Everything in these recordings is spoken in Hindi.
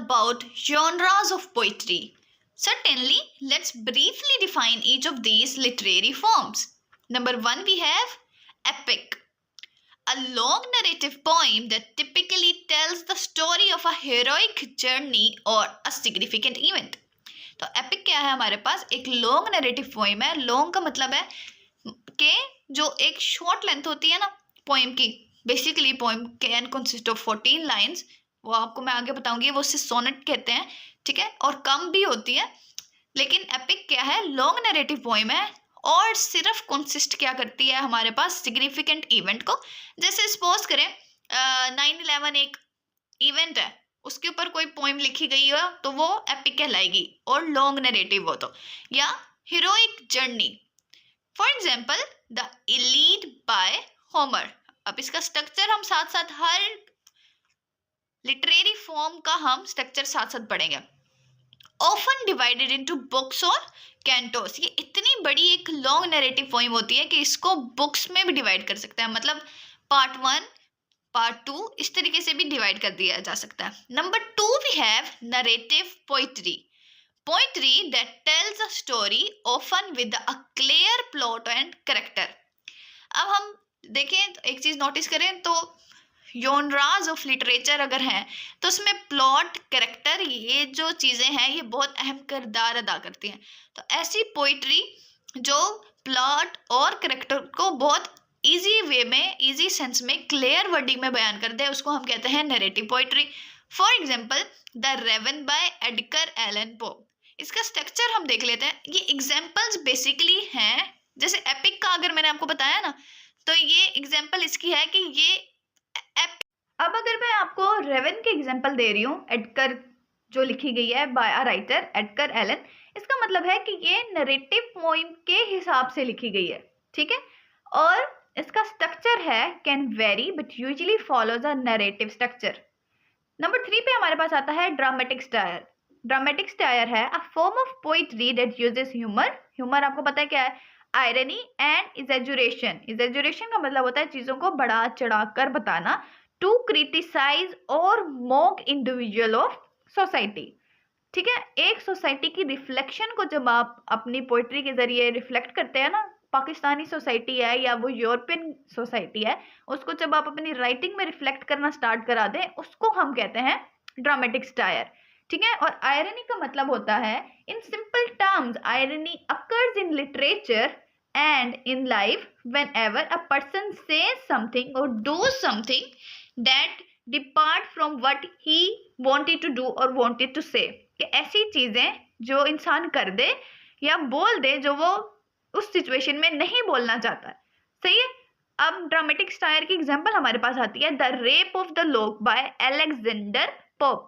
about genres of poetry. Certainly, let's briefly define each of these literary forms. Number one, we have epic, a long narrative poem that typically tells the story of a heroic journey or a significant event. तो एपिक क्या है हमारे पास? एक लॉन्ग नरेटिव पोइम है. लॉन्ग का मतलब है कि जो एक शॉर्ट लेंथ होती है ना पोइम की. Basically poem can consist of 14 lines. वो आपको मैं आगे बताऊंगी, वो उससे सोनेट कहते हैं, ठीक है, और कम भी होती है. लेकिन एपिक क्या है? लॉन्ग नरेटिव पोइम है और सिर्फ कंसिस्ट क्या करती है हमारे पास? सिग्निफिकेंट इवेंट को. जैसे सपोज करें 9/11 एक इवेंट है, उसके ऊपर कोई पोइम लिखी गई हो तो वो एपिक कहलाएगी और लॉन्ग नरेटिव हो तो. या heroic journey, for example the Iliad by Homer. अब इसका स्ट्रक्चर हम साथ साथ हर लिटरेरी फॉर्म का हम स्ट्रक्चर साथ साथ पढ़ेंगे. ऑफन डिवाइडेड इनटू बुक्स और कैंटोस. ये इतनी बड़ी एक लॉन्ग नरेटिव पोइम होती है कि इसको बुक्स में भी डिवाइड कर सकते हैं. मतलब पार्ट 1, पार्ट 2 इस तरीके से भी डिवाइड कर दिया जा सकता है. Number 2 we have narrative poetry. Poetry that tells a story often with a clear plot and character. अब हम देखें, एक चीज नोटिस करें तो जॉनराज ऑफ लिटरेचर अगर हैं तो उसमें प्लॉट, कैरेक्टर, ये जो चीज़ें हैं ये बहुत अहम किरदार अदा करती हैं. तो ऐसी पोइट्री जो प्लॉट और कैरेक्टर को बहुत इजी वे में, इजी सेंस में, क्लियर वर्डिंग में बयान कर दे, उसको हम कहते हैं narrative poetry. For example the Raven by Edgar Allan Poe. इसका स्ट्रक्चर हम देख लेते हैं. ये एग्जाम्पल्स बेसिकली हैं, जैसे एपिक का अगर मैंने आपको बताया ना, तो ये एग्जाम्पल इसकी है कि ये अब अगर मैं आपको रेवन के एग्जाम्पल दे रही हूँ, एडगर जो लिखी गई है by a writer Edgar Allan, इसका मतलब है कि ये नरेटिव पोइम के हिसाब से लिखी गई है, ठीक है. और इसका स्ट्रक्चर है can very but usually follows a narrative structure. Number 3 पे हमारे पास आता है ड्रामेटिक स्टायर. ड्रामेटिक स्टायर है a form of poetry that uses humour. Humour आपको पता है क्या है? Irony and इजेजुरेशन. इजेजुरेशन का मतलब होता है चीजों को बढ़ा चढ़ा कर बताना. टू क्रिटिसाइज और मॉक इंडिविजुअल ऑफ सोसाइटी. ठीक है, एक सोसाइटी की रिफ्लेक्शन को जब आप अपनी पोइट्री के जरिए रिफ्लेक्ट करते हैं ना, पाकिस्तानी सोसाइटी है या वो यूरोपियन सोसाइटी है, उसको जब आप अपनी राइटिंग में रिफ्लेक्ट करना स्टार्ट करा दें, उसको हम कहते हैं ड्रामेटिक स्टायर. ठीक है. और आयरनी का मतलब होता है, in simple terms, irony occurs in literature and in life whenever a person says something or does something that depart from what he wanted to do or wanted to say. कि ऐसी चीजें जो इंसान कर दे या बोल दे जो वो उस सिचुएशन में नहीं बोलना चाहता है. सही है. अब ड्रामेटिक स्टायर की एग्जांपल हमारे पास आती है द रेप ऑफ द लोक by Alexander pope.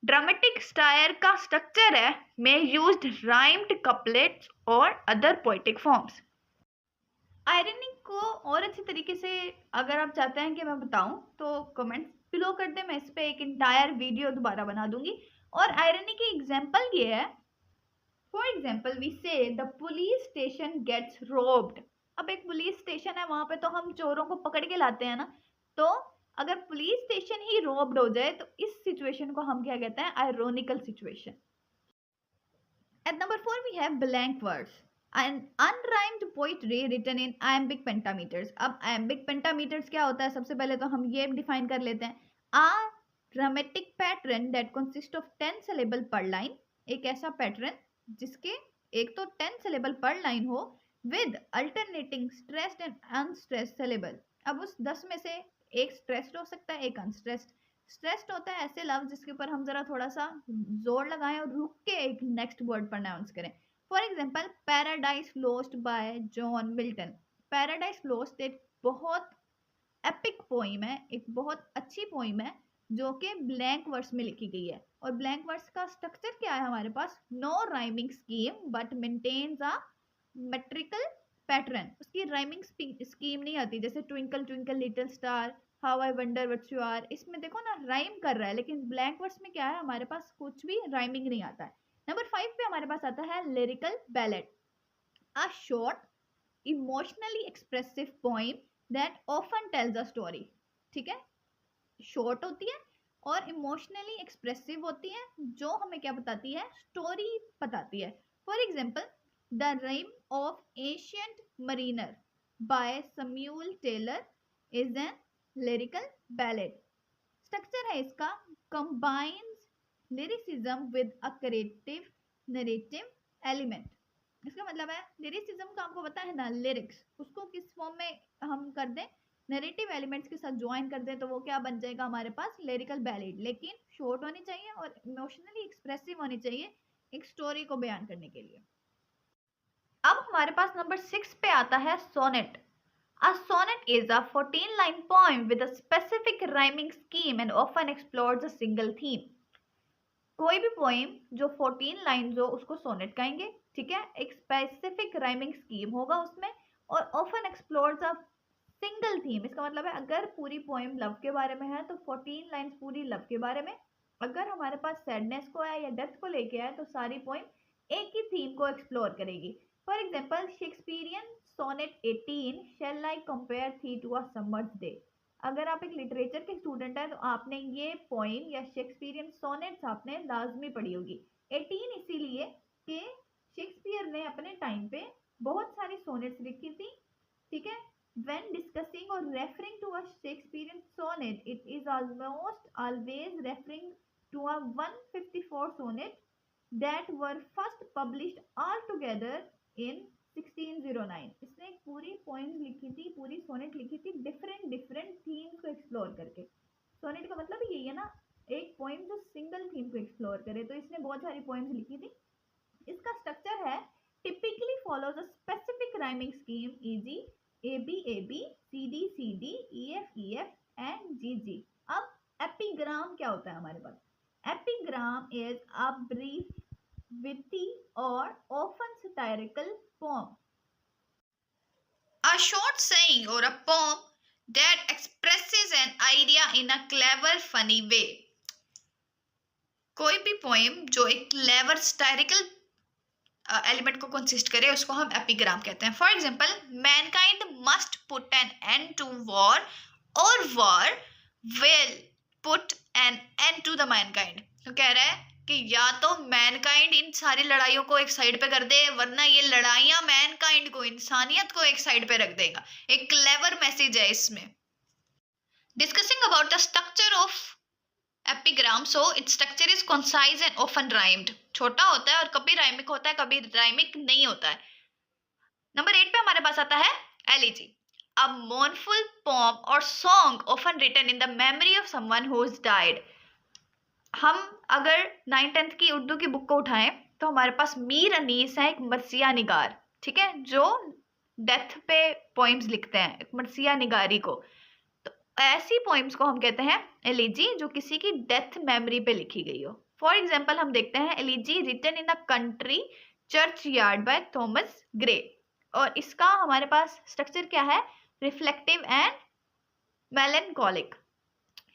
Dramatic stair का स्ट्रक्चर है में यूज्ड राइम्ड कपलेट्स और अदर पोएटिक फॉर्म्स. आयरनी को और अच्छी तरीके से अगर आप चाहते हैं कि मैं बताऊं तो कमेंट्स बिलो कर दें, मैं इस पे एक इंटायर वीडियो दोबारा बना दूंगी. और आयरनी की एग्जांपल ये है, for example we say the police station gets robbed. अब एक पुलिस स्टेशन है, वहां पे तो हम चोरों को पकड़ के लाते हैं ना, तो अगर पुलिस स्टेशन ही रोब्ड हो जाए तो इस सिचुएशन को हम क्या कहते हैं? Ironical situation. At number 4 we have blank words, an unrhymed poetry written in iambic pentameters. अब iambic pentameters क्या होता है? सबसे पहले तो हम ये डिफाइन कर लेते हैं. a dramatic pattern that consists of 10 syllable per line. एक ऐसा पैटर्न जिसके एक तो 10 syllable per line हो with alternating stressed and unstressed syllable. अब उस 10 में से एक स्ट्रेस्ड हो सकता है, एक अनस्ट्रेस्ड. स्ट्रेस्ड होता है ऐसे लफ्ज जिसके ऊपर हम जरा थोड़ा सा जोर लगाएं और रुक के एक नेक्स्ट वर्ड प्रोनाउंस करें. For example paradise lost bye John Milton. Paradise lost एक बहुत एपिक पोइम है, एक बहुत अच्छी पोइम है जो कि ब्लैंक वर्ड्स में लिखी गई है. और ब्लैंक वर्ड्स का स्ट्रक्चर क्या है हमारे पास? No rhyming scheme but maintains a metrical pattern. उसकी राइमिंग स्कीम नहीं आती, जैसे twinkle twinkle little star, how I wonder what you are. इसमें देखो ना राइम कर रहा है, लेकिन ब्लैंक वर्ड्स में क्या है? हमारे पास कुछ भी राइमिंग नहीं आता है. नंबर 5 पे हमारे पास आता है lyrical ballad, a short emotionally expressive poem that often tales a story. ठीक है, शॉर्ट होती है और इमोशनली एक्सप्रेसिव होती है, जो हमें क्या बताती है, स्टोरी बताती है। For example, the Rime of Ancient Mariner by Samuel Taylor is a lyrical ballad. Structure है इसका, combines lyricism with a creative narrative element. इसका मतलब है लिरिसिज्म का आपको पता है ना, लिरिक्स, उसको किस फॉर्म में हम कर दें, नरेटिव एलिमेंट्स के साथ ज्वाइन कर दें तो वो क्या बन जाएगा हमारे पास, लिरिकल बैलेड। लेकिन शॉर्ट होनी चाहिए और इमोशनली एक्सप्रेसिव होनी चाहिए एक स्टोरी को बयान करने के लिए। अब हमारे पास नंबर 6 पे आता है sonnet. A sonnet is a 14-line poem with a specific rhyming scheme and often explores a single theme. कोई भी पोएम जो 14 लाइन्स हो उसको सोनेट कहेंगे, ठीक है। एक स्पेसिफिक राइमिंग स्कीम होगा उसमें और often explores a single theme. इसका मतलब है अगर पूरी पोएम लव के बारे में है तो 14 लाइन्स पूरी लव के बारे में, अगर हमारे पास सैडनेस को है या डेथ को लेके है तो सारी पोएम एक ही थीम को एक्सप्लोर करेगी। For example, Shakespearean sonnet 18 shall I compare thee to a summer's day। अगर आप एक लिटरेचर के स्टूडेंट हैं तो आपने ये पोइम या शेक्सपियरियन सोनेट्स आपने लाजमी पढ़ी होगी। 18 इसीलिए कि शेक्सपियर ने अपने टाइम पे बहुत सारी सोनेट्स लिखी थी, ठीक है। When discussing or referring to a Shakespearean sonnet, it is almost always referring to a 154 sonnet that were first published all together in 1609। इसने एक पूरी पोइम लिखी थी, पूरी सोनेट लिखी थी डिफरेंट थीम्स को एक्सप्लोर करके। सोनेट का मतलब यही है ना, एक पोइम जो सिंगल थीम को एक्सप्लोर करे, तो इसने बहुत सारी पोइम्स लिखी थी। इसका स्ट्रक्चर है typically follows a specific rhyming scheme, eg AB AB, CD CD, EF EF and GG। अब एपिग्राम क्या होता है हमारे पास? Epigram is a brief witty or often satirical poem, a short saying or a poem that expresses an idea in a clever funny way। कोई भी पोएम जो एक क्लेवर सटायरिकल एलिमेंट को कंसिस्ट करे उसको हम एपिग्राम कहते हैं। For example, mankind must put an end to war और war will put an end to the mankind. तो कह रहा है कि या तो मैनकाइंड इन सारी लड़ाइयों को एक साइड पे कर दे, वरना ये लड़ाइयां मैनकाइंड को, इंसानियत को एक साइड पे रख देगा। एक क्लेवर मैसेज है इसमें। Discussing about the structure of epigram, so its structure is concise and often rhymed. छोटा होता है और कभी राइमिक होता है, कभी राइमिक नहीं होता है। नंबर 8 पे हमारे पास आता है एलिजी, अ मोर्नफुल पोम और song often written in the memory of someone who has died. हम अगर 9th-10th की उर्दू की बुक को उठाएं तो हमारे पास मीर अनीस है, एक मरसिया निगार, ठीक है, जो डेथ पे पोइम्स लिखते हैं, एक मरसिया निगारी को। तो ऐसी पोइम्स को हम कहते हैं एलिजी, जो किसी की डेथ मेमोरी पे लिखी गई हो। फॉर एग्जाम्पल, हम देखते हैं elegy written in the country churchyard by Thomas Gray, और इसका हमारे पास स्ट्रक्चर क्या है, रिफ्लेक्टिव एंड मेलनकॉलिक।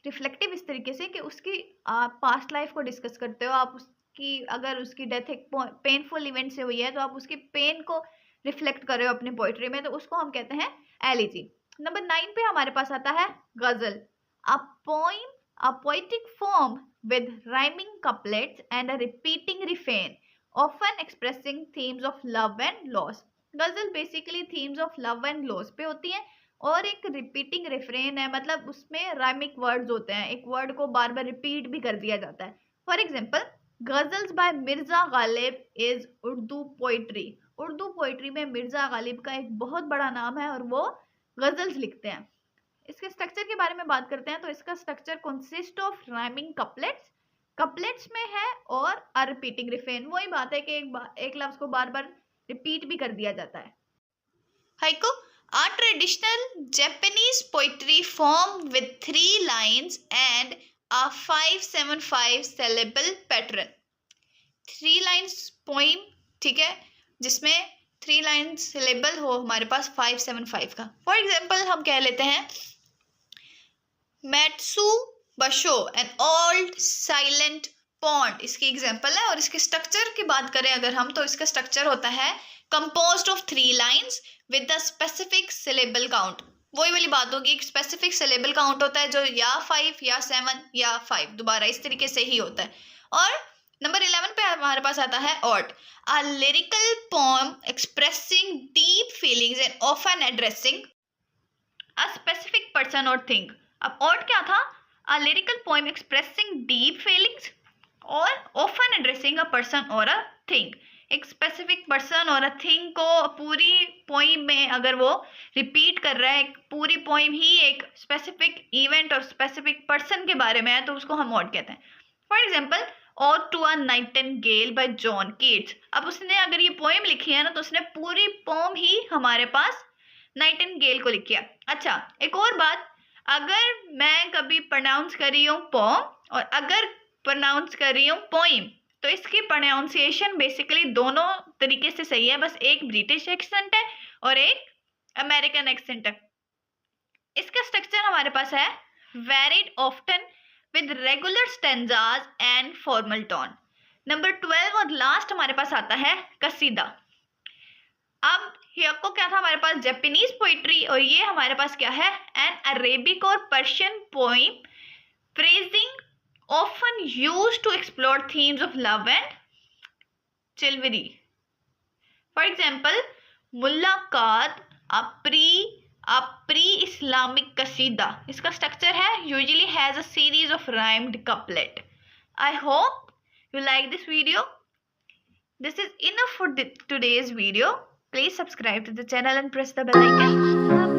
रिफ्लेक्टिव इस तरीके से कि उसकी पास्ट लाइफ को डिस्कस करते हो आप, उसकी अगर उसकी डेथ एक पेनफुल इवेंट से हुई है तो आप उसकी पेन को रिफ्लेक्ट कर रहे हो अपनी पोइट्री में, तो उसको हम कहते हैं एलिजी। नंबर 9 पे हमारे पास आता है गजल, a poem, a poetic form with rhyming couplets and a repeating refrain, often expressing themes of love and loss। गजल basically themes of love and loss पे होती है और एक रिपीटिंग रिफ्रेन है, मतलब उसमें राइमिक वर्ड्स होते हैं, एक वर्ड को बार बार रिपीट भी कर दिया जाता है। For example, ghazals by Mirza Ghalib is Urdu poetry. Urdu poetry में मिर्जा गालिब का एक बहुत बड़ा नाम है और वो गजल्स लिखते हैं। इसके स्ट्रक्चर के बारे में बात करते हैं तो इसका structure consist of rhyming couplets, couplets में है और अ रिपीटिंग रिफ्रेन। वही बात है कि एक लफ्ज को बार बार रिपीट भी कर दिया जाता है। Haiku, a traditional Japanese poetry form with 3 lines and a 575 syllable pattern। 3 lines poem, ठीक है, जिसमें 3 lines syllable हो हमारे पास 575 का। फॉर एग्जाम्पल, हम कह लेते हैं मैट्सू बशो एन ओल्ड साइलेंट पॉन्ड, इसकी एग्जाम्पल है। और इसके स्ट्रक्चर की बात करें अगर हम, तो इसका स्ट्रक्चर होता है composed of 3 lines with the specific syllable count। वही वाली बात होगी, एक स्पेसिफिक सिलेबल काउंट होता है जो या 5 या 7 या 5 दोबारा इस तरीके से ही होता है। और नंबर 11 पे हमारे पास आता है ode, a lyrical poem expressing deep feelings and often addressing a specific person और थिंग। अब ऑट क्या था? A lyrical poem expressing deep feelings और ऑफन एड्रेसिंग अ पर्सन और अ थिंग। एक स्पेसिफिक पर्सन और अ थिंग को पूरी पोइम में अगर वो रिपीट कर रहा है, पूरी पोइम ही एक स्पेसिफिक इवेंट और स्पेसिफिक पर्सन के बारे में है, तो उसको हम ऑड कहते हैं। For example, ode to a nightingale by John Keats. अब उसने अगर ये पोएम लिखी है ना, तो उसने पूरी पोम ही हमारे पास नाइटिंगेल को लिखी है। अच्छा, एक और बात, अगर मैं कभी प्रोनाउंस कर रही हूँ पोम और अगर प्रोनाउंस कर रही हूँ पोइम, तो इसकी प्रोनाउंसिएशन बेसिकली दोनों तरीके से सही है, बस एक ब्रिटिश एक्सेंट है और एक अमेरिकन एक्सेंट है। इसका स्ट्रक्चर हमारे पास है varied often with regular stanzas and formal tone. Number 12 और लास्ट हमारे पास आता है कसीदा। अब हियको क्या था हमारे पास? जापानीज पोइट्री, और ये हमारे पास क्या है? एन अरेबिक और Persian poem phrasing often used to explore themes of love and chivalry. For example, मुल्ला काद a pre-Islamic कसीदा। इसका स्ट्रक्चर है usually has a series of rhymed couplet. I hope you like this video. This is enough for today's video. Please subscribe to the channel and press the bell icon.